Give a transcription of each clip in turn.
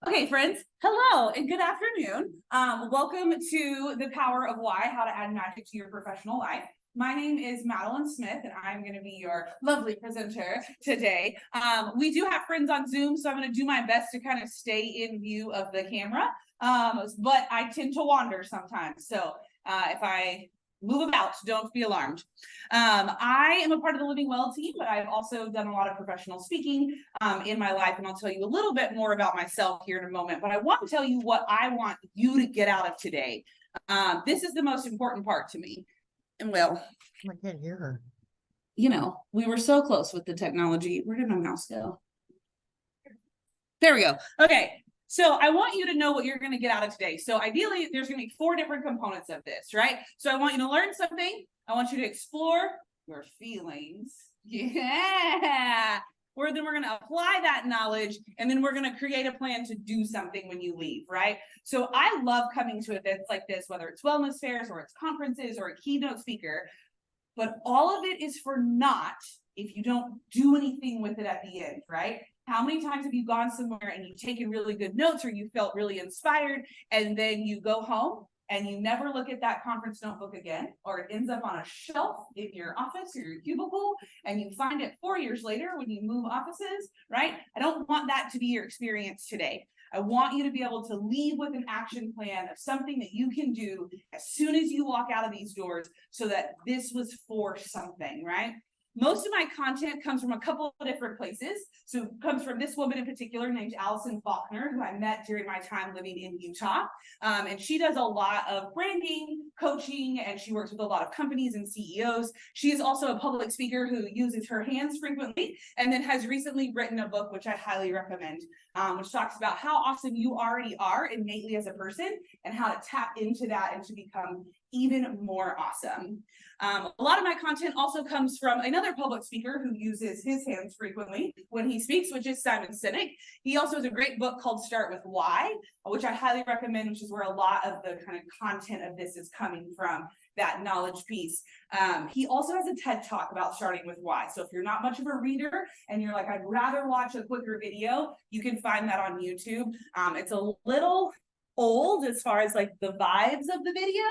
Okay, friends, hello and good afternoon. Welcome to the Power of Why, how to add magic to your professional life. My name is Madalyn Smith, and I'm going to be your lovely presenter today. We do have friends on Zoom, so I'm going to do my best to kind of stay in view of the camera, but I tend to wander sometimes. So if I move about, don't be alarmed. I am a part of the Living Well team, but I've also done a lot of professional speaking in my life, and I'll tell you a little bit more about myself here in a moment. But I want to tell you what I want you to get out of today. This is the most important part to me. And well, I can't hear her. you know, we were so close with the technology. Where did my mouse go? There we go. Okay. So I want you to know what you're going to get out of today. So ideally, there's going to be 4 different components of this, right? So I want you to learn something. I want you to explore your feelings. Yeah. Or then we're going to apply that knowledge, and then we're going to create a plan to do something when you leave, right? So I love coming to events like this, whether it's wellness fairs or it's conferences or a keynote speaker, but all of it is for naught if you don't do anything with it at the end, right? How many times have you gone somewhere and you've taken really good notes or you felt really inspired, and then you go home and you never look at that conference notebook again, or it ends up on a shelf in your office or your cubicle, and you find it 4 years later when you move offices, right? I don't want that to be your experience today. I want you to be able to leave with an action plan of something that you can do as soon as you walk out of these doors, so that this was for something, right? Most of my content comes from a couple of different places. So it comes from this woman in particular named Allison Faulkner, who I met during my time living in Utah. And she does a lot of branding, coaching, and she works with a lot of companies and CEOs. She is also a public speaker who uses her hands frequently, and then has recently written a book, which I highly recommend, which talks about how awesome you already are innately as a person and how to tap into that and to become even more awesome. A lot of my content also comes from another public speaker who uses his hands frequently when he speaks, which is Simon Sinek. He also has a great book called Start With Why, which I highly recommend, which is where a lot of the kind of content of this is coming from, that knowledge piece. He also has a TED Talk about starting with why. So if you're not much of a reader and you're like, I'd rather watch a quicker video, you can find that on YouTube. It's a little old as far as like the vibes of the video,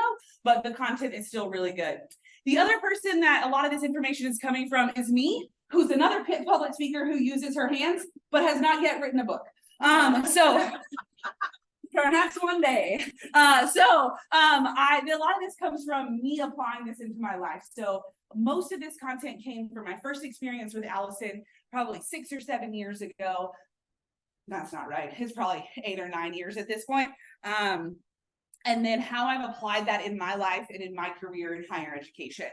but the content is still really good. The other person that a lot of this information is coming from is me, who's another public speaker who uses her hands, but has not yet written a book. So perhaps one day. A lot of this comes from me applying this into my life. So most of this content came from my first experience with Allison, probably 6 or 7 years ago. That's not right. It's probably 8 or 9 years at this point. And then how I've applied that in my life and in my career in higher education.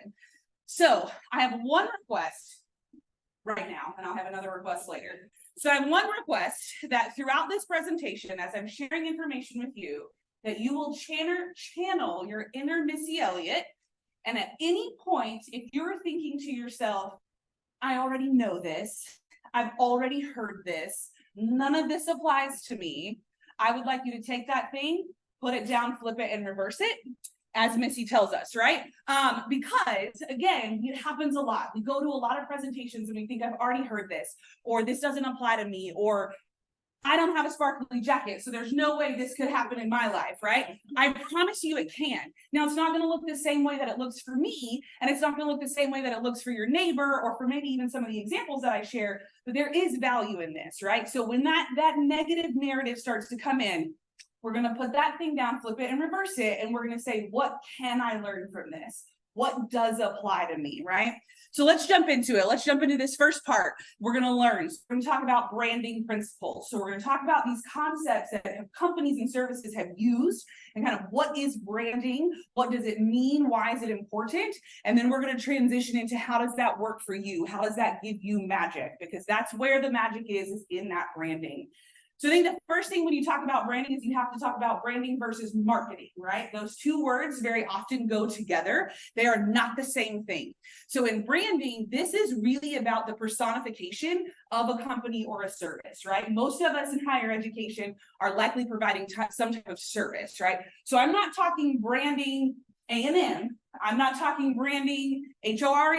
So I have one request right now, and I'll have another request later. So I have one request, that throughout this presentation, as I'm sharing information with you, that you will channel your inner Missy Elliott. And at any point, if you're thinking to yourself, I already know this, I've already heard this, none of this applies to me, I would like you to take that thing, put it down, flip it, and reverse it, as Missy tells us, right? Because again, it happens a lot. We go to a lot of presentations and we think, I've already heard this, or this doesn't apply to me, or I don't have a sparkly jacket, so there's no way this could happen in my life, right? I promise you it can. Now, it's not going to look the same way that it looks for me, and it's not going to look the same way that it looks for your neighbor, or for maybe even some of the examples that I share, but there is value in this, right? So when that negative narrative starts to come in, we're going to put that thing down, flip it, and reverse it, and we're going to say, what can I learn from this? What does apply to me, right? So let's jump into it. Let's jump into this first part. We're going to learn. So we're going to talk about branding principles. So we're going to talk about these concepts that companies and services have used, and kind of what is branding? What does it mean? Why is it important? And then we're going to transition into how does that work for you? How does that give you magic? Because that's where the magic is in that branding. So I think the first thing when you talk about branding is you have to talk about branding versus marketing, right? Those two words very often go together. They are not the same thing. So in branding, this is really about the personification of a company or a service, right? Most of us in higher education are likely providing some type of service, right? So I'm not talking branding A&M. I'm not talking branding HORE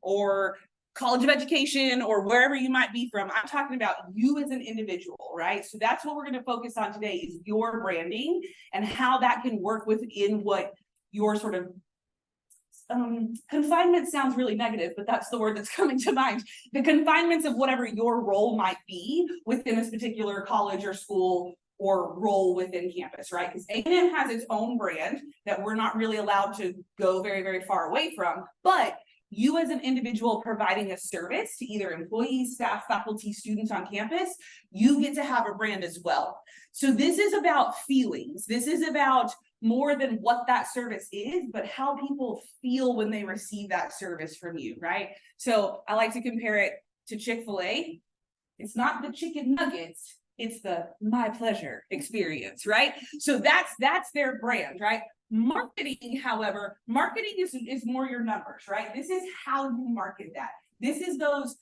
or college of education or wherever you might be from. I'm talking about you as an individual, right? So that's what we're going to focus on today is your branding and how that can work within what your sort of confinement sounds really negative, but that's the word that's coming to mind. The confinements of whatever your role might be within this particular college or school or role within campus, right? Because A&M has its own brand that we're not really allowed to go very, very far away from, but you as an individual providing a service to either employees, staff, faculty, students on campus, you get to have a brand as well. So this is about feelings. This is about more than what that service is, but how people feel when they receive that service from you, right? So I like to compare it to Chick-fil-A. It's not the chicken nuggets, it's the my pleasure experience, right? So that's their brand, right? Marketing, however, marketing is more your numbers, right? This is how you market that. This is those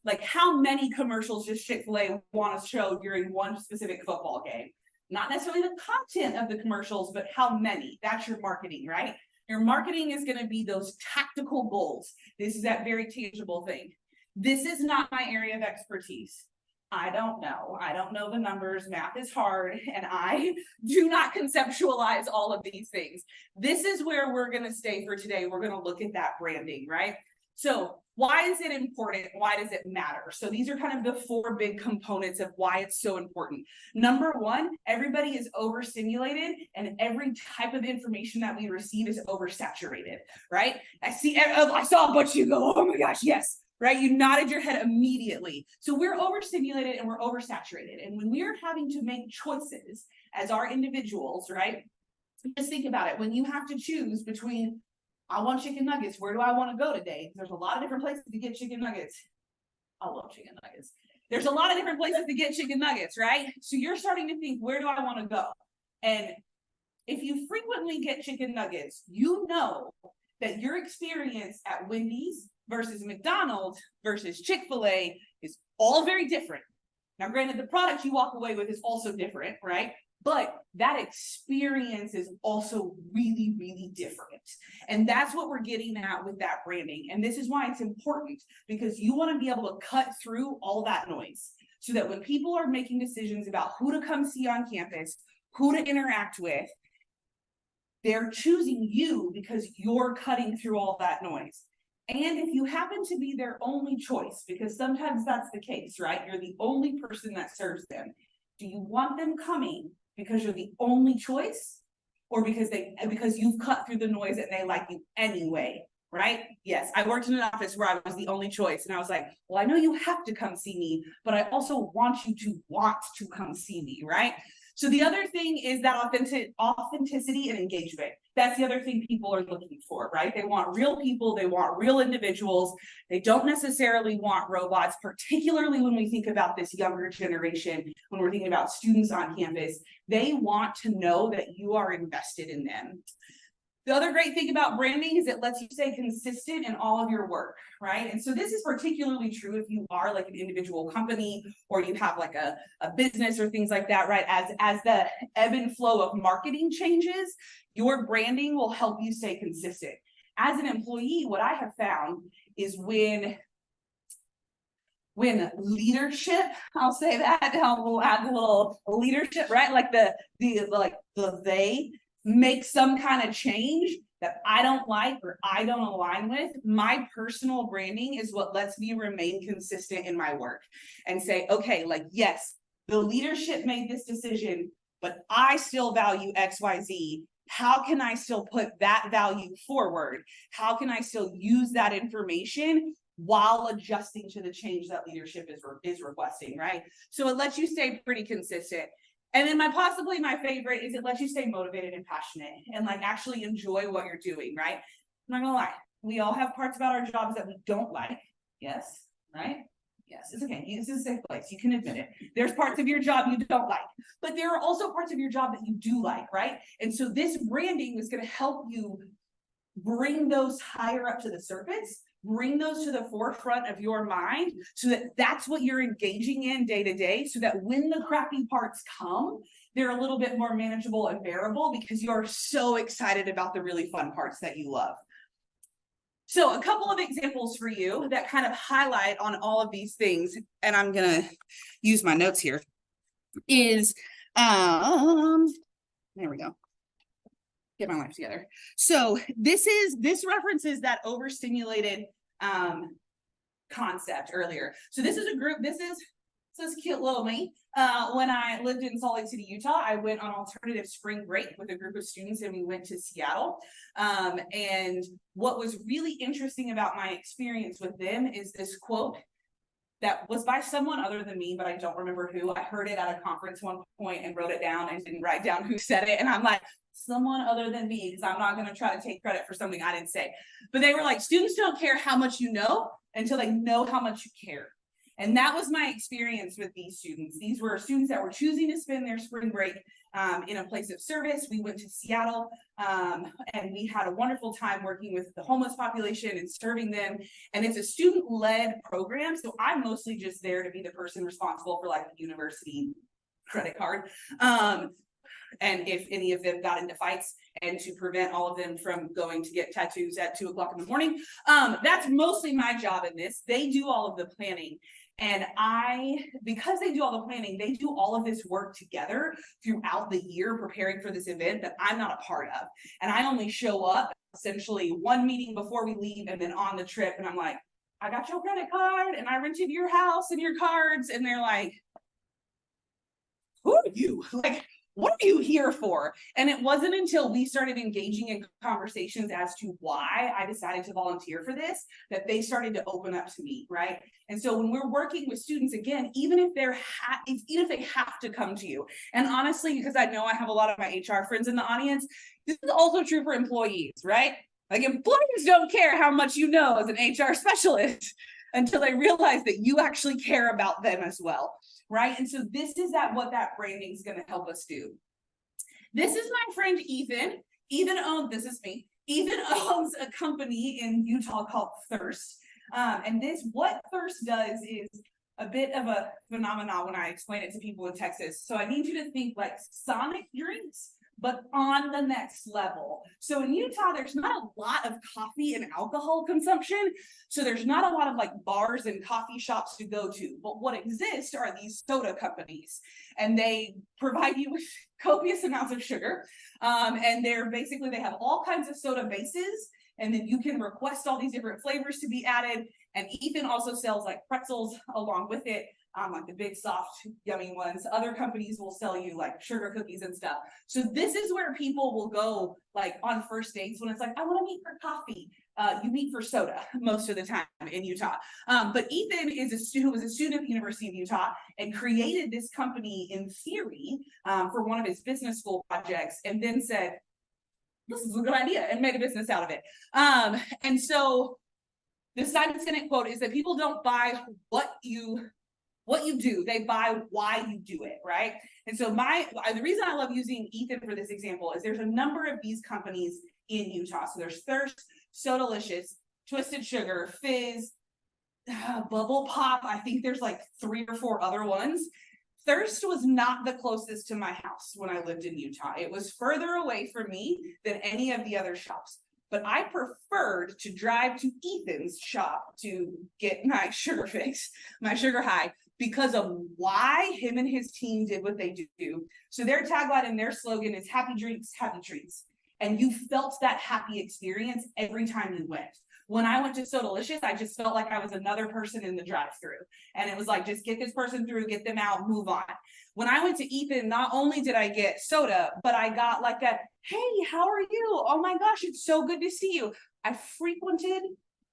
like how many commercials does Chick-fil-A want to show during one specific football game? Not necessarily the content of the commercials, but how many. That's your marketing, right? Your marketing is going to be those tactical goals. This is that very tangible thing. This is not my area of expertise. I don't know. I don't know the numbers. Math is hard, and I do not conceptualize all of these things. This is where we're going to stay for today. We're going to look at that branding, right? So why is it important? Why does it matter? So these are kind of the four big components of why it's so important. Number one, everybody is overstimulated and every type of information that we receive is oversaturated, right? I saw a bunch of you go, oh my gosh, yes. Right? You nodded your head immediately. So we're overstimulated and we're oversaturated. And when we're having to make choices as our individuals, right? Just think about it. When you have to choose between, I want chicken nuggets, where do I want to go today? There's a lot of different places to get chicken nuggets. I love chicken nuggets. There's a lot of different places to get chicken nuggets, right? So you're starting to think, where do I want to go? And if you frequently get chicken nuggets, you know that your experience at Wendy's versus McDonald's versus Chick-fil-A is all very different. Now, granted, the product you walk away with is also different, right? But that experience is also really, really different. And that's what we're getting at with that branding. And this is why it's important, because you want to be able to cut through all that noise so that when people are making decisions about who to come see on campus, who to interact with, they're choosing you because you're cutting through all that noise. And if you happen to be their only choice, because sometimes that's the case, right? You're the only person that serves them. Do you want them coming because you're the only choice, or because you've cut through the noise and they like you anyway, right? Yes, I worked in an office where I was the only choice, and I was like, well, I know you have to come see me, but I also want you to want to come see me, right? So the other thing is that authenticity and engagement. That's the other thing people are looking for, right? They want real people. They want real individuals. They don't necessarily want robots, particularly when we think about this younger generation, when we're thinking about students on campus. They want to know that you are invested in them. The other great thing about branding is it lets you stay consistent in all of your work, right? And so this is particularly true if you are like an individual company or you have like a business or things like that, right? As the ebb and flow of marketing changes, your branding will help you stay consistent. As an employee, what I have found is when leadership, I'll say that, we'll add a little leadership, right? Like they make some kind of change that I don't like or I don't align with, my personal branding is what lets me remain consistent in my work and say, okay, like, yes, the leadership made this decision, but I still value XYZ. How can I still put that value forward? How can I still use that information while adjusting to the change that leadership is requesting, right? So it lets you stay pretty consistent. And then possibly my favorite is it lets you stay motivated and passionate and like actually enjoy what you're doing, right? I'm not gonna lie, we all have parts about our jobs that we don't like. Yes, right? Yes, it's okay. This is a safe place. You can admit it. There's parts of your job you don't like, but there are also parts of your job that you do like, right? And so this branding is going to help you bring those higher up to the surface, bring those to the forefront of your mind so that that's what you're engaging in day to day, so that when the crappy parts come, they're a little bit more manageable and bearable because you're so excited about the really fun parts that you love. So a couple of examples for you that kind of highlight on all of these things, and I'm gonna use my notes here, is there we go. Get my life together. So this references that overstimulated concept earlier. So this is a group, this is cute little me. When I lived in Salt Lake City, Utah, I went on alternative spring break with a group of students and we went to Seattle. And what was really interesting about my experience with them is this quote that was by someone other than me, but I don't remember who. I heard it at a conference one point and wrote it down and didn't write down who said it. And I'm like, someone other than me, because I'm not going to try to take credit for something I didn't say. But they were like, students don't care how much you know until they know how much you care. And that was my experience with these students. These were students that were choosing to spend their spring break in a place of service. We went to Seattle and we had a wonderful time working with the homeless population and serving them. And it's a student-led program. So I'm mostly just there to be the person responsible for like the university credit card. And if any of them got into fights, and to prevent all of them from going to get tattoos at 2 o'clock in the morning. That's mostly my job in this. They do all of the planning. And because they do all the planning, they do all of this work together throughout the year preparing for this event that I'm not a part of. And I only show up essentially one meeting before we leave and then on the trip. And I'm like, I got your credit card and I rented your house and your cards. And they're like, who are you? Like, what are you here for? And it wasn't until we started engaging in conversations as to why I decided to volunteer for this that they started to open up to me, right? And so when we're working with students, again, even if they have to come to you, and honestly, because I know I have a lot of my HR friends in the audience, this is also true for employees, right? Like employees don't care how much you know as an HR specialist until they realize that you actually care about them as well. Right. And so this is what that branding is going to help us do. This is my friend Ethan. This is me. Ethan owns a company in Utah called Thirst. And what Thirst does is a bit of a phenomenon when I explain it to people in Texas. So I need you to think like Sonic drinks, but on the next level. So in Utah, there's not a lot of coffee and alcohol consumption. So there's not a lot of like bars and coffee shops to go to. But what exists are these soda companies. And they provide you with copious amounts of sugar. And they have all kinds of soda bases. And then you can request all these different flavors to be added. And Ethan also sells like pretzels along with it. Like the big, soft, yummy ones. Other companies will sell you like sugar cookies and stuff. So this is where people will go like on first dates when it's like, I want to meet for coffee. You meet for soda most of the time in Utah. But Ethan was a student at the University of Utah and created this company in theory for one of his business school projects, and then said, this is a good idea, and made a business out of it. And so the Simon Sinek quote is that people don't buy what you do, they buy why you do it, right? And so the reason I love using Ethan for this example is there's a number of these companies in Utah. So there's Thirst, Sodalicious, Twisted Sugar, Fizz, Bubble Pop. I think there's like 3 or 4 other ones. Thirst was not the closest to my house when I lived in Utah. It was further away from me than any of the other shops. But I preferred to drive to Ethan's shop to get my sugar fix, my sugar high, because of why him and his team did what they do. So their tagline and their slogan is happy drinks, happy treats. And you felt that happy experience every time you went. When I went to Sodalicious, I just felt like I was another person in the drive-thru. And it was like, just get this person through, get them out, move on. When I went to Ethan, not only did I get soda, but I got like a, hey, how are you? Oh my gosh, it's so good to see you. I frequented,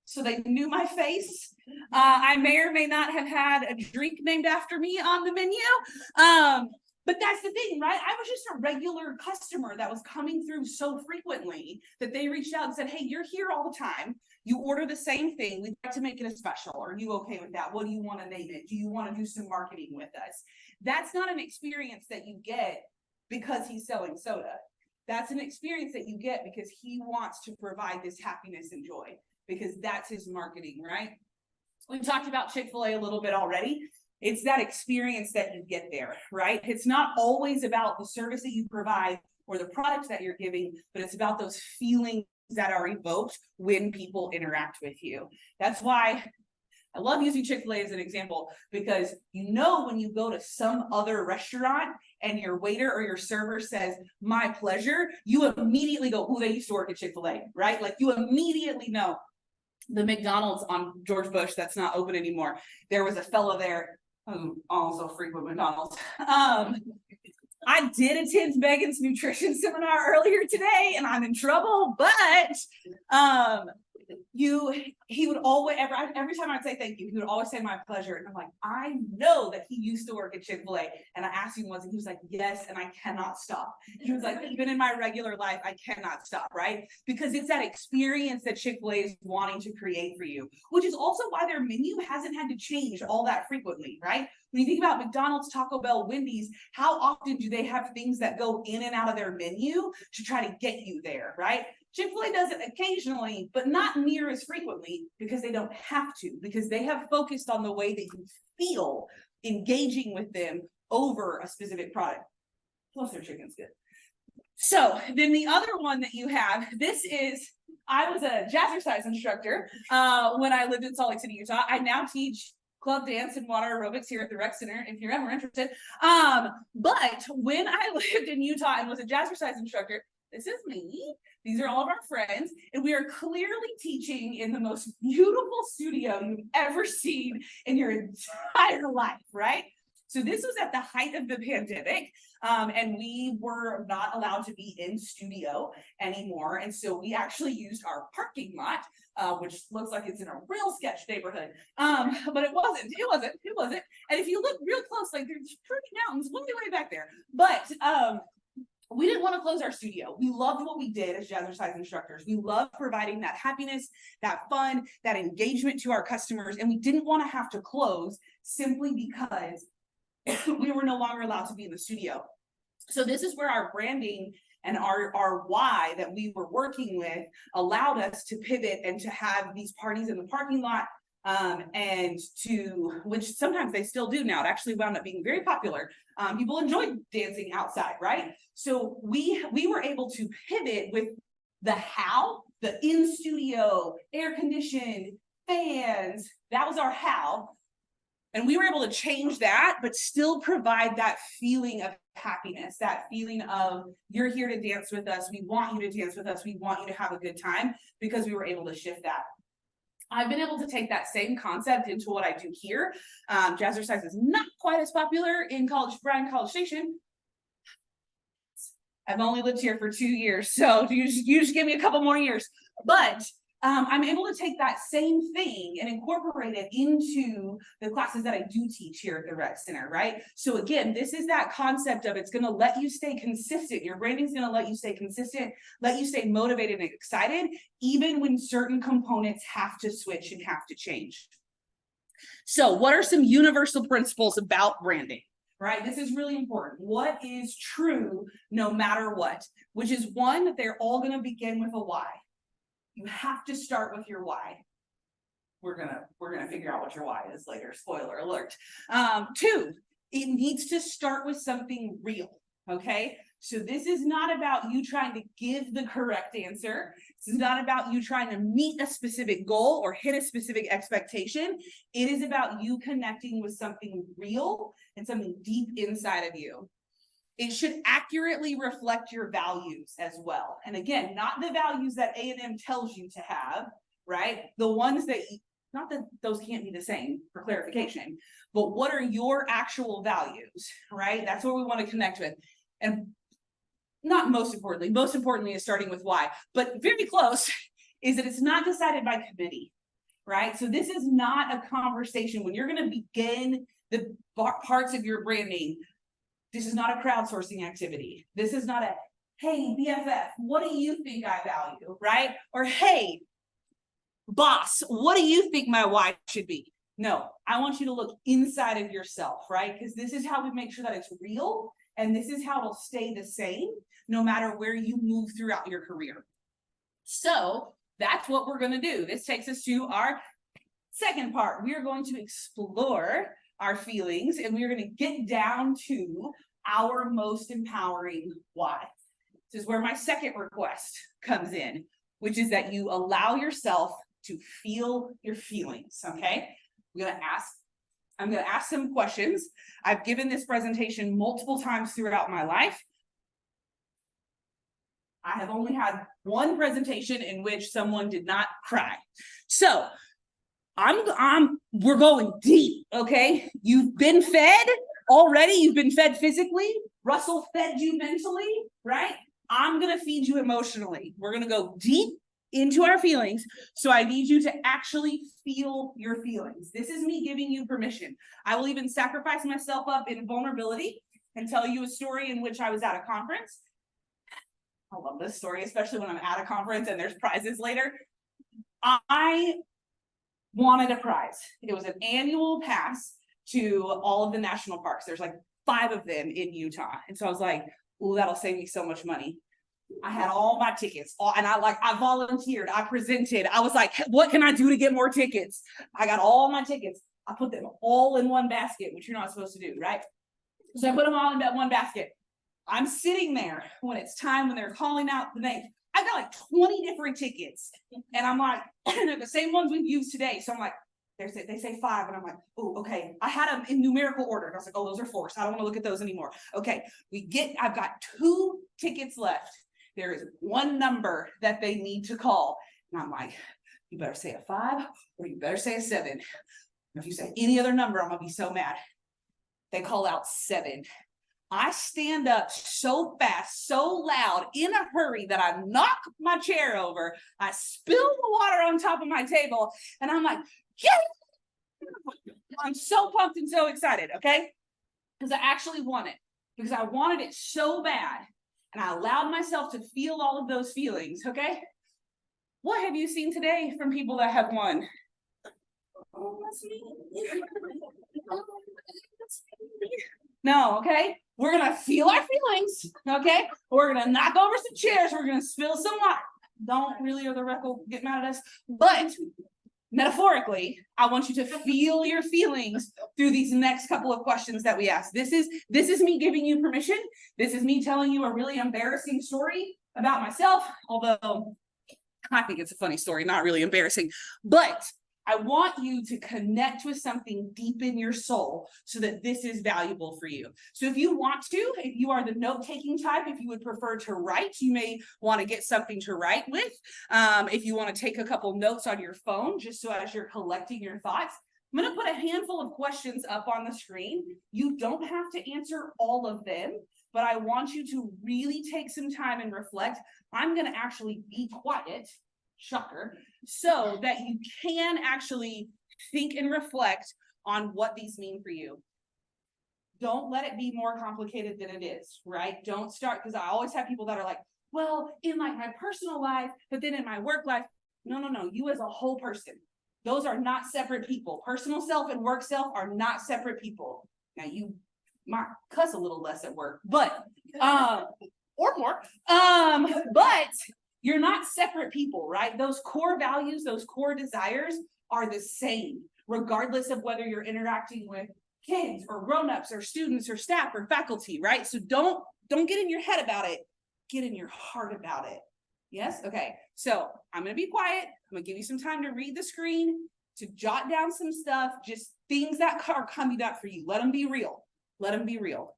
so they knew my face. I may or may not have had a drink named after me on the menu. But that's the thing, right? I was just a regular customer that was coming through so frequently that they reached out and said, hey, you're here all the time. You order the same thing. We'd like to make it a special. Are you okay with that? What do you want to name it? Do you want to do some marketing with us? That's not an experience that you get because he's selling soda. That's an experience that you get because he wants to provide this happiness and joy, because that's his marketing, right? We've talked about Chick-fil-A a little bit already. It's that experience that you get there, right? It's not always about the service that you provide or the product that you're giving, but it's about those feelings that are evoked when people interact with you. That's why I love using Chick-fil-A as an example, because when you go to some other restaurant and your waiter or your server says, "My pleasure," you immediately go, "Oh, they used to work at Chick-fil-A," right? Like you immediately know. The McDonald's on George Bush that's not open anymore. There was a fella there who also frequent McDonald's. I did attend Megan's nutrition seminar earlier today, and I'm in trouble, but he would always, every time I'd say thank you, he would always say "my pleasure." And I'm like, I know that he used to work at Chick-fil-A. And I asked him once, and he was like, "Yes, and I cannot stop." He was like, "Even in my regular life, I cannot stop," right? Because it's that experience that Chick-fil-A is wanting to create for you, which is also why their menu hasn't had to change all that frequently, right? When you think about McDonald's, Taco Bell, Wendy's, how often do they have things that go in and out of their menu to try to get you there, right? Chick-fil-A does it occasionally, but not near as frequently, because they don't have to, because they have focused on the way that you feel engaging with them over a specific product. Plus their chicken's good. So then the other one that you have, I was a Jazzercise instructor when I lived in Salt Lake City, Utah. I now teach club dance and water aerobics here at the rec center, if you're ever interested. But when I lived in Utah and was a Jazzercise instructor, this is me. These are all of our friends, and we are clearly teaching in the most beautiful studio you've ever seen in your entire life, right? So this was at the height of the pandemic, and we were not allowed to be in studio anymore. And so we actually used our parking lot, which looks like it's in a real sketch neighborhood. But it wasn't. And if you look real close, like there's pretty mountains way back there. But we didn't want to close our studio. We loved what we did as Jazzercise instructors. We loved providing that happiness, that fun, that engagement to our customers. And we didn't want to have to close simply because we were no longer allowed to be in the studio. So this is where our branding and our why that we were working with allowed us to pivot and to have these parties in the parking lot, and which sometimes they still do now. It actually wound up being very popular. People enjoyed dancing outside, right? So we were able to pivot with the how, the in-studio, air-conditioned, fans. That was our how. And we were able to change that, but still provide that feeling of happiness, that feeling of you're here to dance with us. We want you to dance with us. We want you to have a good time, because we were able to shift that. I've been able to take that same concept into what I do here. Jazzercise is not quite as popular in Bryan College Station. I've only lived here for 2 years, so you just give me a couple more years. But I'm able to take that same thing and incorporate it into the classes that I do teach here at the rec center, right? So again, this is that concept of it's going to let you stay consistent. Your branding's going to let you stay consistent, let you stay motivated and excited, even when certain components have to switch and have to change. So what are some universal principles about branding? Right? This is really important. What is true no matter what? Which is one, that they're all going to begin with a why. You have to start with your why. We're gonna figure out what your why is later. Spoiler alert. 2, it needs to start with something real. Okay. So this is not about you trying to give the correct answer. This is not about you trying to meet a specific goal or hit a specific expectation. It is about you connecting with something real and something deep inside of you. It should accurately reflect your values as well. And again, not the values that A&M tells you to have, right? The ones that, not that those can't be the same, for clarification, but what are your actual values, right? That's what we want to connect with. And not most importantly is starting with why, but very close is that it's not decided by committee, right? So this is not a conversation when you're going to begin the parts of your branding. This is not a crowdsourcing activity. This is not a, hey, BFF, what do you think I value, right? Or, hey, boss, what do you think my why should be? No, I want you to look inside of yourself, right? Because this is how we make sure that it's real, and this is how it'll stay the same no matter where you move throughout your career. So that's what we're going to do. This takes us to our second part. We are going to explore our feelings, and we're going to get down to our most empowering why. This is where my second request comes in. which is that you allow yourself to feel your feelings, okay? I'm gonna ask some questions. I've given this presentation multiple times throughout my life. I have only had one presentation in which someone did not cry. So we're going deep, okay? You've been fed already. You've been fed physically. Russell fed you mentally, right? I'm gonna feed you emotionally. We're gonna go deep into our feelings. So I need you to actually feel your feelings. This is me giving you permission. I will even sacrifice myself up in vulnerability and tell you a story in which I was at a conference. I love this story, especially when I'm at a conference and there's prizes later. I wanted a prize. It was an annual pass to all of the national parks. There's like 5 of them in Utah. And so I was like, ooh, that'll save me so much money. I had all my tickets, and I volunteered, I presented. I was like, what can I do to get more tickets? I got all my tickets. I put them all in one basket, which you're not supposed to do, right? So I put them all in that one basket. I'm sitting there when it's time, when they're calling out the name. I got like 20 different tickets, and I'm like, they're the same ones we've used today. So I'm like, they say 5, and I'm like, oh, okay. I had them in numerical order. And I was like, oh, those are 4. So I don't want to look at those anymore. Okay, I've got 2 tickets left. There is 1 number that they need to call. And I'm like, you better say a 5 or you better say a 7. If you say any other number, I'm gonna be so mad. They call out 7. I stand up so fast, so loud, in a hurry that I knock my chair over. I spill the water on top of my table, and I'm like, yes! I'm so pumped and so excited, okay? Because I actually won it. Because I wanted it so bad. And I allowed myself to feel all of those feelings, okay? What have you seen today from people that have won? Oh, that's me. No, okay? We're gonna feel our feelings, okay? We're gonna knock over some chairs. We're gonna spill some water. Don't really, or the wreck will get mad at us. But metaphorically, I want you to feel your feelings through these next couple of questions that we ask. This is me giving you permission. This is me telling you a really embarrassing story about myself, although I think it's a funny story, not really embarrassing. But I want you to connect with something deep in your soul so that this is valuable for you. So if you want to, if you are the note-taking type, if you would prefer to write, you may want to get something to write with. If you want to take a couple notes on your phone, just so as you're collecting your thoughts, I'm going to put a handful of questions up on the screen. You don't have to answer all of them, but I want you to really take some time and reflect. I'm going to actually be quiet. Shocker, so that you can actually think and reflect on what these mean for you. Don't let it be more complicated than it is, right? Don't start, because I always have people that are like, well, in like my personal life, but then in my work life. No, you as a whole person. Those are not separate people. Personal self and work self are not separate people. Now you might cuss a little less at work, but or more. But you're not separate people, right? Those core values, those core desires are the same, regardless of whether you're interacting with kids or grown-ups or students or staff or faculty, right? So don't get in your head about it. Get in your heart about it. Yes? Okay. So I'm going to be quiet. I'm going to give you some time to read the screen, to jot down some stuff, just things that are coming up for you. Let them be real. Let them be real.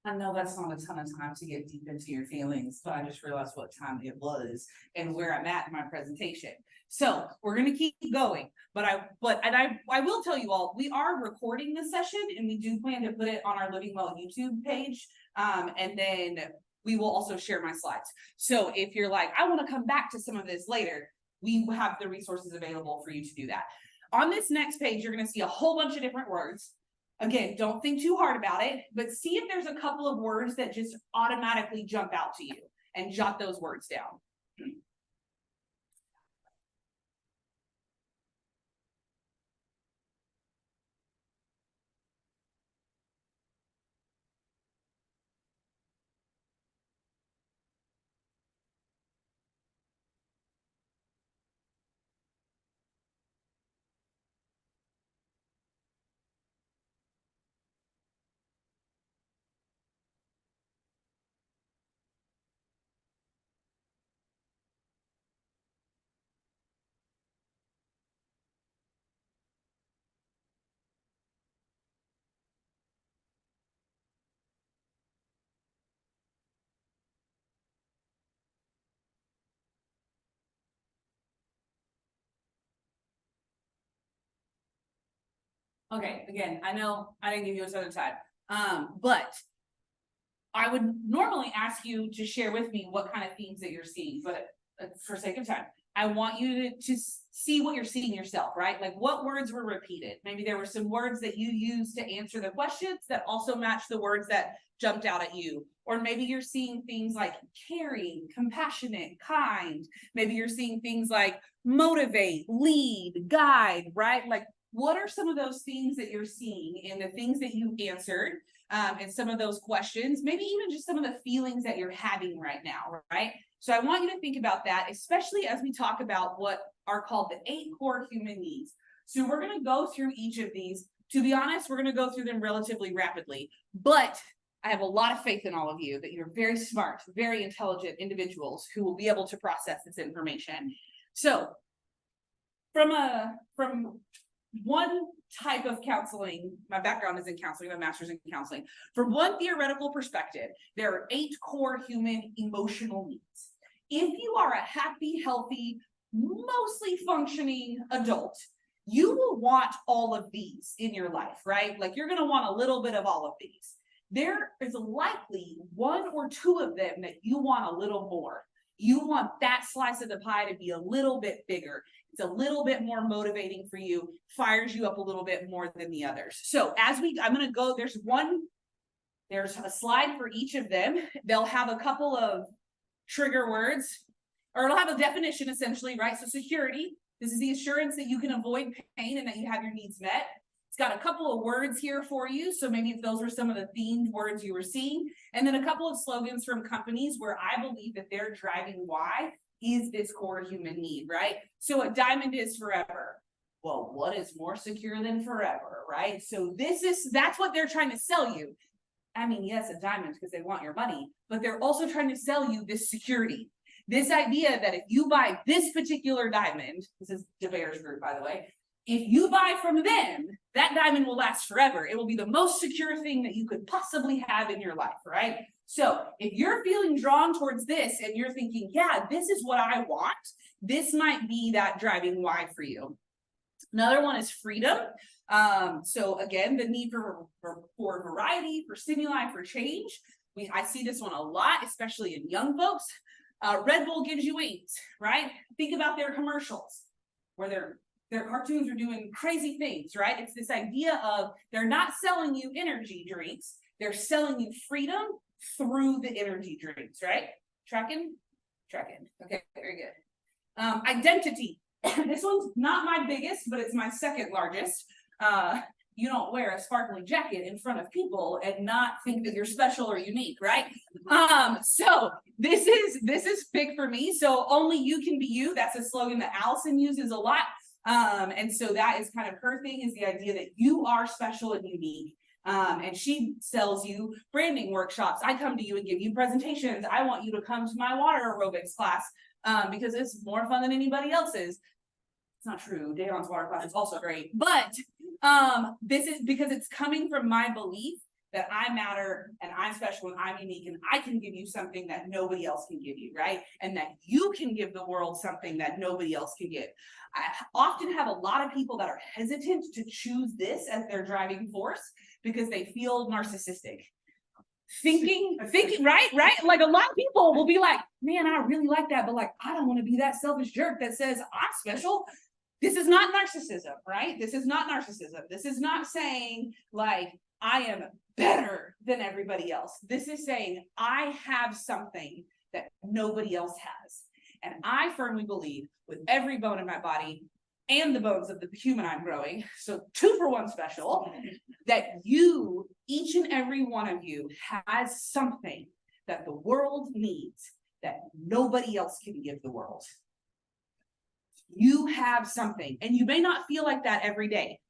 I know that's not a ton of time to get deep into your feelings, but I just realized what time it was and where I'm at in my presentation. So we're gonna keep going, but I will tell you all, we are recording this session and we do plan to put it on our Living Well YouTube page. And then we will also share my slides. So if you're like, I want to come back to some of this later, we have the resources available for you to do that. On this next page, you're going to see a whole bunch of different words. Again, don't think too hard about it, but see if there's a couple of words that just automatically jump out to you and jot those words down. Okay, again, I know I didn't give you a ton of time, but I would normally ask you to share with me what kind of themes that you're seeing, but for sake of time, I want you to see what you're seeing yourself, right? Like what words were repeated. Maybe there were some words that you used to answer the questions that also match the words that jumped out at you. Or maybe you're seeing things like caring, compassionate, kind. Maybe you're seeing things like motivate, lead, guide, right? Like what are some of those things that you're seeing in the things that you answered? And some of those questions, maybe even just some of the feelings that you're having right now, right? So I want you to think about that, especially as we talk about what are called the 8 core human needs. So we're going to go through each of these. To be honest, we're going to go through them relatively rapidly, but I have a lot of faith in all of you that you're very smart, very intelligent individuals who will be able to process this information. So from one type of counseling, my background is in counseling, my master's in counseling. From one theoretical perspective, there are 8 core human emotional needs. If you are a happy, healthy, mostly functioning adult, you will want all of these in your life, right? Like you're going to want a little bit of all of these. There is likely 1 or 2 of them that you want a little more. You want that slice of the pie to be a little bit bigger. It's a little bit more motivating for you, fires you up a little bit more than the others. So I'm going to go, there's a slide for each of them. They'll have a couple of trigger words, or it'll have a definition essentially, right? So security, this is the assurance that you can avoid pain and that you have your needs met. It's got a couple of words here for you. So maybe if those were some of the themed words you were seeing, and then a couple of slogans from companies where I believe that their driving why is this core human need, right? So a diamond is forever. Well, what is more secure than forever, right? So that's what they're trying to sell you. I mean, yes, a diamond because they want your money, but they're also trying to sell you this security. This idea that if you buy this particular diamond, this is DeBear's group, by the way, if you buy from them, that diamond will last forever. It will be the most secure thing that you could possibly have in your life, right? So if you're feeling drawn towards this and you're thinking, yeah, this is what I want, this might be that driving why for you. Another one is freedom. So again, the need for variety, for stimuli, for change. I see this one a lot, especially in young folks. Red Bull gives you wings, right? Think about their commercials where their cartoons are doing crazy things, right? It's this idea of they're not selling you energy drinks, they're selling you freedom through the energy drinks, right? Tracking? Okay, very good. Identity. This one's not my biggest, but it's my second largest. You don't wear a sparkling jacket in front of people and not think that you're special or unique, right? So this is big for me. So only you can be you. That's a slogan that Allison uses a lot. And so that is kind of her thing, is the idea that you are special and unique. And she sells you branding workshops. I come to you and give you presentations. I want you to come to my water aerobics class because it's more fun than anybody else's. It's not true. Damon's water class is also great, but this is because it's coming from my belief that I matter and I'm special and I'm unique and I can give you something that nobody else can give you, right? And that you can give the world something that nobody else can give. I often have a lot of people that are hesitant to choose this as their driving force because they feel narcissistic. Thinking, right? Like a lot of people will be like, man, I really like that, but like, I don't want to be that selfish jerk that says I'm special. This is not narcissism, right? This is not narcissism. This is not saying like, I am better than everybody else. This is saying I have something that nobody else has. And I firmly believe with every bone in my body and the bones of the human I'm growing, so 2 for 1 special, that you, each and every one of you, has something that the world needs that nobody else can give the world. You have something, and you may not feel like that every day.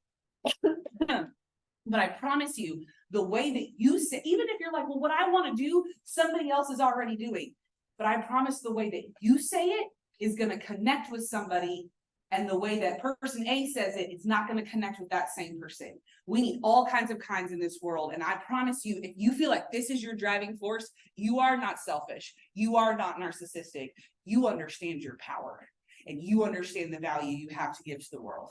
But I promise you, the way that you say, even if you're like, well, what I want to do, somebody else is already doing. But I promise the way that you say it is going to connect with somebody. And the way that person A says it, it's not going to connect with that same person. We need all kinds of kinds in this world. And I promise you, if you feel like this is your driving force, you are not selfish. You are not narcissistic. You understand your power and you understand the value you have to give to the world.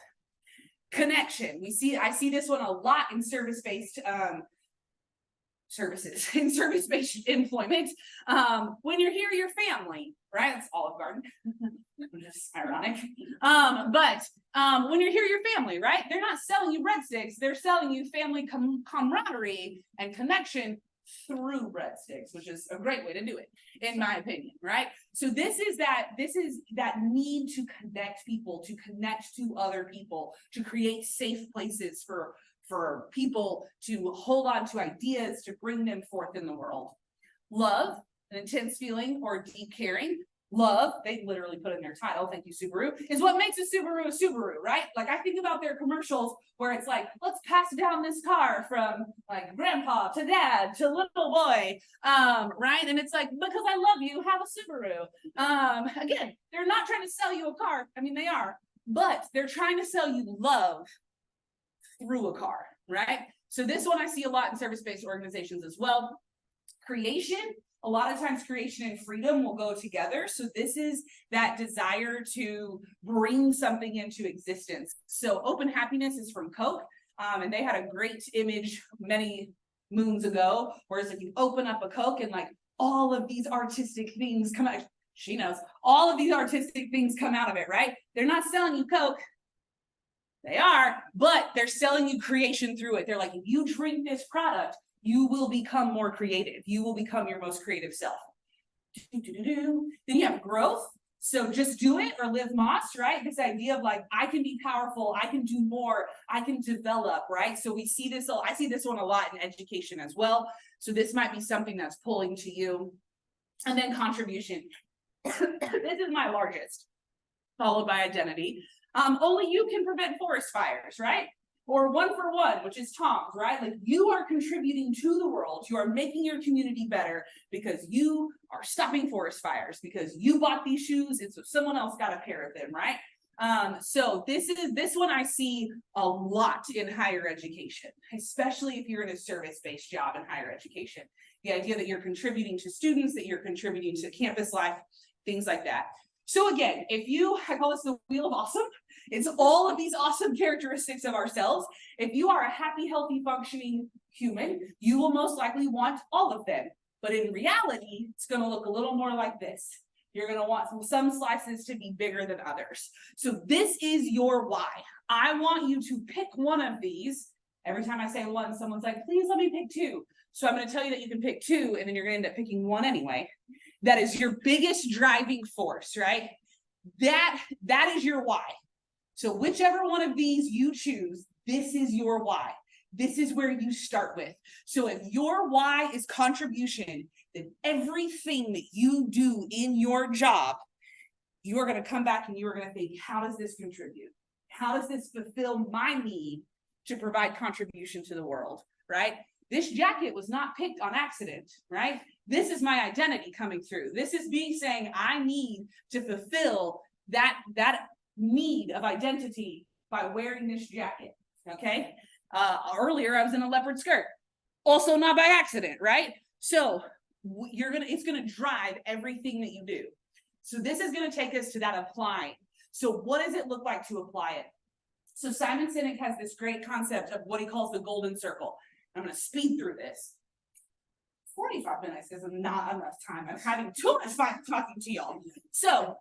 Connection. I see this one a lot in service-based services, in service-based employment. When you're here, your family, right? It's Olive Garden. Just ironic. But when you're here, your family, right? They're not selling you breadsticks. They're selling you family camaraderie and connection through breadsticks, which is a great way to do it, in my opinion, right? So this is that need to connect people, to connect to other people, to create safe places for people to hold on to ideas, to bring them forth in the world. Love, an intense feeling or deep caring. Love, they literally put in their title, thank you, Subaru, is what makes a Subaru, right? Like I think about their commercials where it's like, let's pass down this car from like grandpa to dad to little boy, right? And it's like, because I love you, have a Subaru. Again, they're not trying to sell you a car. I mean, they are, but they're trying to sell you love through a car, right? So this one I see a lot in service-based organizations as well. Creation. A lot of times creation and freedom will go together. So this is that desire to bring something into existence. So Open Happiness is from Coke. And they had a great image many moons ago, whereas if you open up a Coke and like all of these artistic things come out, she knows, all of these artistic things come out of it, right? They're not selling you Coke. They are, but they're selling you creation through it. They're like, if you drink this product, you will become more creative. You will become your most creative self. Then you have growth. So just do it or live Moss, right? This idea of like, I can be powerful. I can do more. I can develop, right? So we see this, I see this one a lot in education as well. So this might be something that's pulling to you. And then contribution. This is my largest, followed by identity. Only you can prevent forest fires, right? Or 1 for 1, which is Tom's, right? Like you are contributing to the world. You are making your community better because you are stopping forest fires, because you bought these shoes and so someone else got a pair of them, right? So this one I see a lot in higher education, especially if you're in a service-based job in higher education. The idea that you're contributing to students, that you're contributing to campus life, things like that. So again, I call this the wheel of awesome. It's all of these awesome characteristics of ourselves. If you are a happy, healthy, functioning human, you will most likely want all of them. But in reality, it's going to look a little more like this. You're going to want some slices to be bigger than others. So this is your why. I want you to pick one of these. Every time I say one, someone's like, please let me pick 2. So I'm going to tell you that you can pick 2, and then you're going to end up picking 1 anyway. That is your biggest driving force, right? That is your why. So whichever one of these you choose, this is your why. This is where you start with. So if your why is contribution, then everything that you do in your job, you are going to come back and you are going to think, how does this contribute? How does this fulfill my need to provide contribution to the world, right? This jacket was not picked on accident, right? This is my identity coming through. This is me saying I need to fulfill that need of identity by wearing this jacket, okay? Earlier, I was in a leopard skirt. Also not by accident, right? So it's gonna drive everything that you do. So this is gonna take us to that applying. So what does it look like to apply it? So Simon Sinek has this great concept of what he calls the golden circle. I'm gonna speed through this. 45 minutes is not enough time. I'm having too much fun talking to y'all. So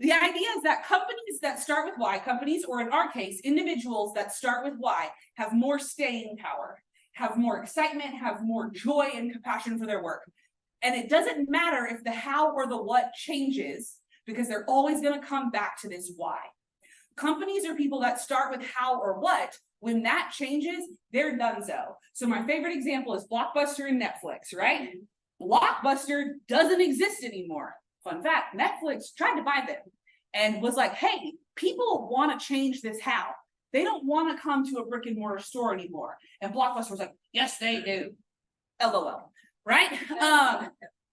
the idea is that companies that start with why, companies, or in our case, individuals that start with why, have more staying power, have more excitement, have more joy and compassion for their work. And it doesn't matter if the how or the what changes, because they're always going to come back to this why. Companies are people that start with how or what. When that changes, they're donezo. So my favorite example is Blockbuster and Netflix, right? Blockbuster doesn't exist anymore. Fun fact, Netflix tried to buy them and was like, hey, people want to change this how. They don't want to come to a brick and mortar store anymore. And Blockbuster was like, yes, they do. LOL, right?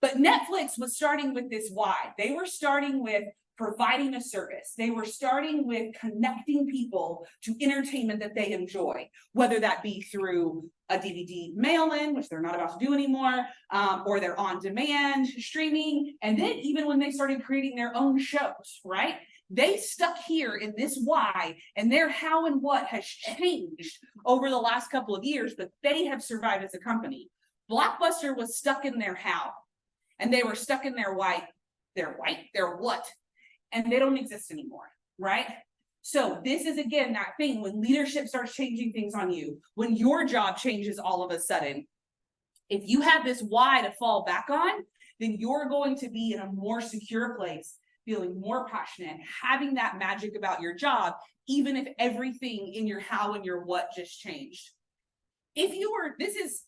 But Netflix was starting with this why. They were starting with providing a service. They were starting with connecting people to entertainment that they enjoy, whether that be through a DVD mail-in, which they're not about to do anymore, or their on-demand streaming. And then even when they started creating their own shows, right? They stuck here in this why, and their how and what has changed over the last couple of years, but they have survived as a company. Blockbuster was stuck in their how, and they were stuck in their why, their what, and they don't exist anymore, right? So this is, again, that thing when leadership starts changing things on you, when your job changes all of a sudden, if you have this why to fall back on, then you're going to be in a more secure place, feeling more passionate, having that magic about your job, even if everything in your how and your what just changed. If you were, this is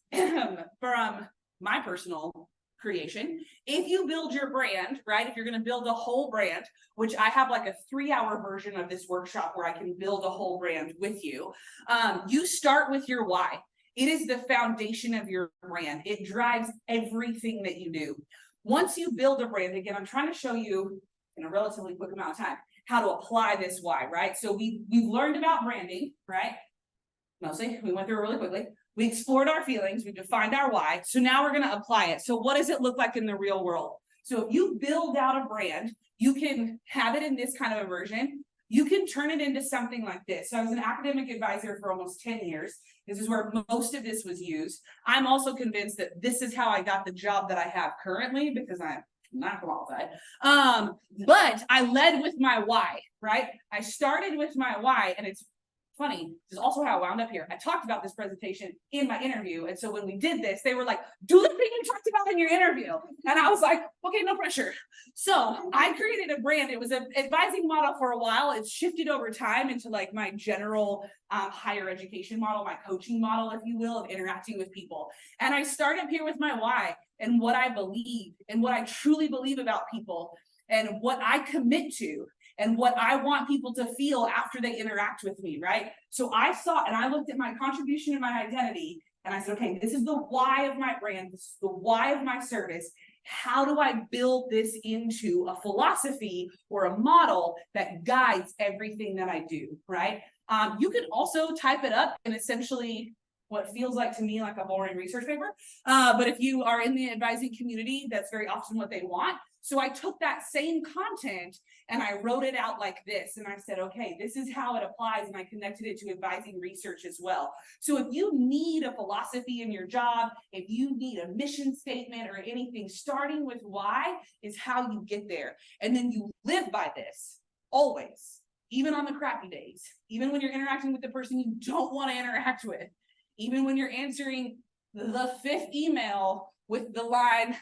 from my personal creation. If you build your brand, right? If you're going to build a whole brand, which I have like a 3-hour version of this workshop where I can build a whole brand with you. You start with your why. It is the foundation of your brand. It drives everything that you do. Once you build a brand, again, I'm trying to show you in a relatively quick amount of time how to apply this why, right? So we've learned about branding, right? Mostly, we went through it really quickly. We explored our feelings, we defined our why. So now we're going to apply it. So what does it look like in the real world? So if you build out a brand, you can have it in this kind of a version. You can turn it into something like this. So I was an academic advisor for almost 10 years. This is where most of this was used. I'm also convinced that this is how I got the job that I have currently, because I'm not qualified. But I led with my why, right? I started with my why, and it's funny, this is also how I wound up here. I talked about this presentation in my interview. And so when we did this, they were like, do the thing you talked about in your interview. And I was like, okay, no pressure. So I created a brand. It was an advising model for a while. It's shifted over time into like my general higher education model, my coaching model, if you will, of interacting with people. And I started here with my why and what I believe and what I truly believe about people and what I commit to and what I want people to feel after they interact with me, right? So I saw, and I looked at my contribution and my identity, and I said, okay, this is the why of my brand, this is the why of my service. How do I build this into a philosophy or a model that guides everything that I do, right? You can also type it up in essentially what feels like to me like a boring research paper. But if you are in the advising community, that's very often what they want. So I took that same content and I wrote it out like this. And I said, okay, this is how it applies. And I connected it to advising research as well. So if you need a philosophy in your job, if you need a mission statement or anything, starting with why is how you get there. And then you live by this always, even on the crappy days, even when you're interacting with the person you don't want to interact with, even when you're answering the 5th email with the line,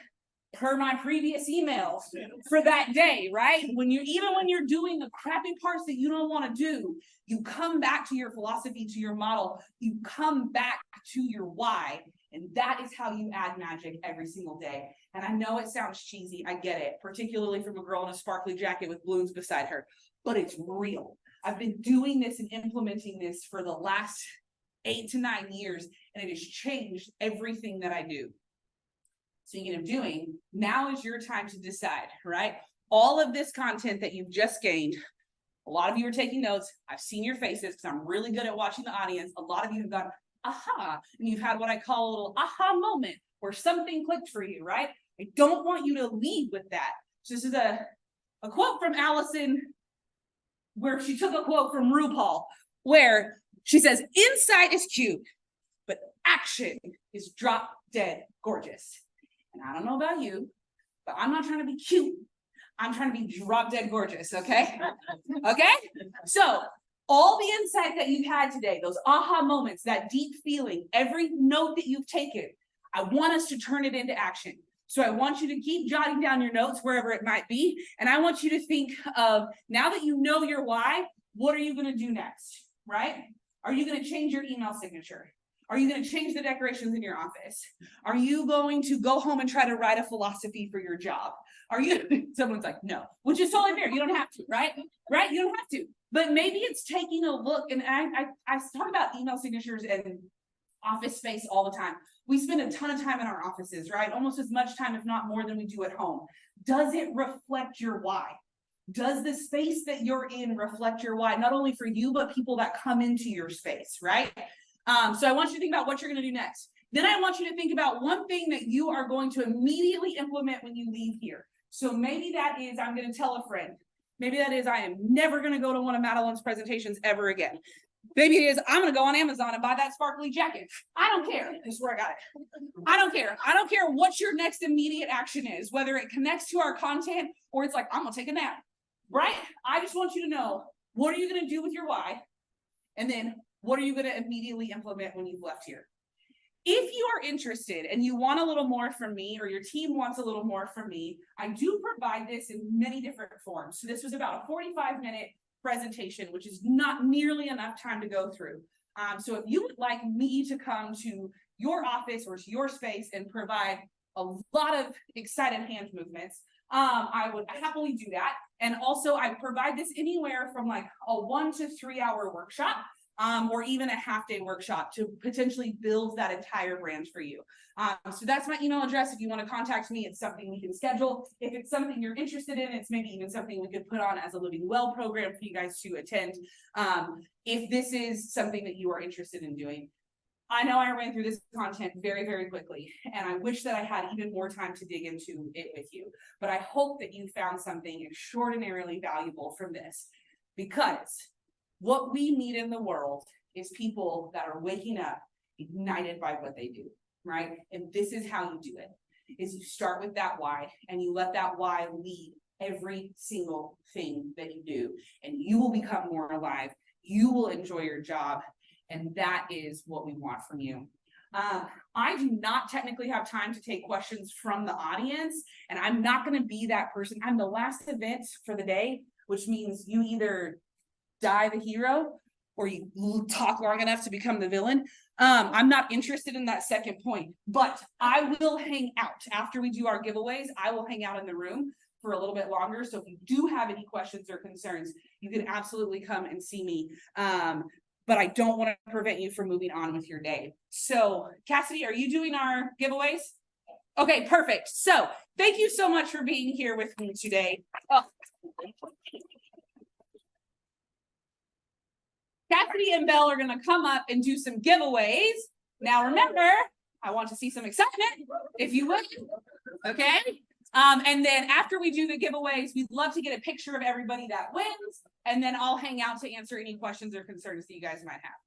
per my previous emails for that day, right? Even when you're doing the crappy parts that you don't want to do, you come back to your philosophy, to your model, you come back to your why, and that is how you add magic every single day. And I know it sounds cheesy, I get it, particularly from a girl in a sparkly jacket with balloons beside her, but it's real. I've been doing this and implementing this for the last 8 to 9 years, and it has changed everything that I do. Speaking of doing, now is your time to decide, right? All of this content that you've just gained, a lot of you are taking notes. I've seen your faces because I'm really good at watching the audience. A lot of you have gone, aha, and you've had what I call a little aha moment where something clicked for you, right? I don't want you to lead with that. So this is a quote from Allison, where she took a quote from RuPaul, where she says, insight is cute, but action is drop dead gorgeous. And I don't know about you, but I'm not trying to be cute. I'm trying to be drop dead gorgeous, okay? Okay? So all the insight that you've had today, those aha moments, that deep feeling, every note that you've taken, I want us to turn it into action. So I want you to keep jotting down your notes wherever it might be. And I want you to think of, now that you know your why, what are you going to do next, right? Are you going to change your email signature? Are you going to change the decorations in your office? Are you going to go home and try to write a philosophy for your job? Are you, someone's like, no, which is totally fair. You don't have to, right? Right? You don't have to. But maybe it's taking a look, and I talk about email signatures and office space all the time. We spend a ton of time in our offices, right? Almost as much time, if not more, than we do at home. Does it reflect your why? Does the space that you're in reflect your why? Not only for you, but people that come into your space, right? So I want you to think about what you're going to do next. Then I want you to think about one thing that you are going to immediately implement when you leave here. So maybe that is, I'm going to tell a friend. Maybe that is, I am never going to go to one of Madalyn's presentations ever again. Maybe it is, I'm going to go on Amazon and buy that sparkly jacket. I don't care. This is where I got it. I don't care. I don't care what your next immediate action is, whether it connects to our content or it's like, I'm going to take a nap, right? I just want you to know, what are you going to do with your why? And then what are you going to immediately implement when you've left here? If you are interested and you want a little more from me, or your team wants a little more from me, I do provide this in many different forms. So this was about a 45-minute presentation, which is not nearly enough time to go through. So if you would like me to come to your office or to your space and provide a lot of excited hand movements, I would happily do that. And also I provide this anywhere from like a 1 to 3 hour workshop, or even a half-day workshop to potentially build that entire brand for you. So that's my email address. If you want to contact me, it's something we can schedule. If it's something you're interested in, it's maybe even something we could put on as a Living Well program for you guys to attend. If this is something that you are interested in doing. I know I ran through this content very, very quickly, and I wish that I had even more time to dig into it with you. But I hope that you found something extraordinarily valuable from this, because what we need in the world is people that are waking up ignited by what they do, right? And this is how you do it, is you start with that why, and you let that why lead every single thing that you do, and you will become more alive. You will enjoy your job, and that is what we want from you. I do not technically have time to take questions from the audience, and I'm not going to be that person. I'm the last event for the day, which means you either die the hero or you talk long enough to become the villain. I'm not interested in that second point, but I will hang out after we do our giveaways. I will hang out in the room for a little bit longer. So if you do have any questions or concerns, you can absolutely come and see me. But I don't want to prevent you from moving on with your day. So Cassidy, are you doing our giveaways? Okay, perfect. So thank you so much for being here with me today. Oh. Cassidy and Belle are going to come up and do some giveaways. Now, remember, I want to see some excitement, if you would. Okay. And then after we do the giveaways, we'd love to get a picture of everybody that wins. And then I'll hang out to answer any questions or concerns that you guys might have.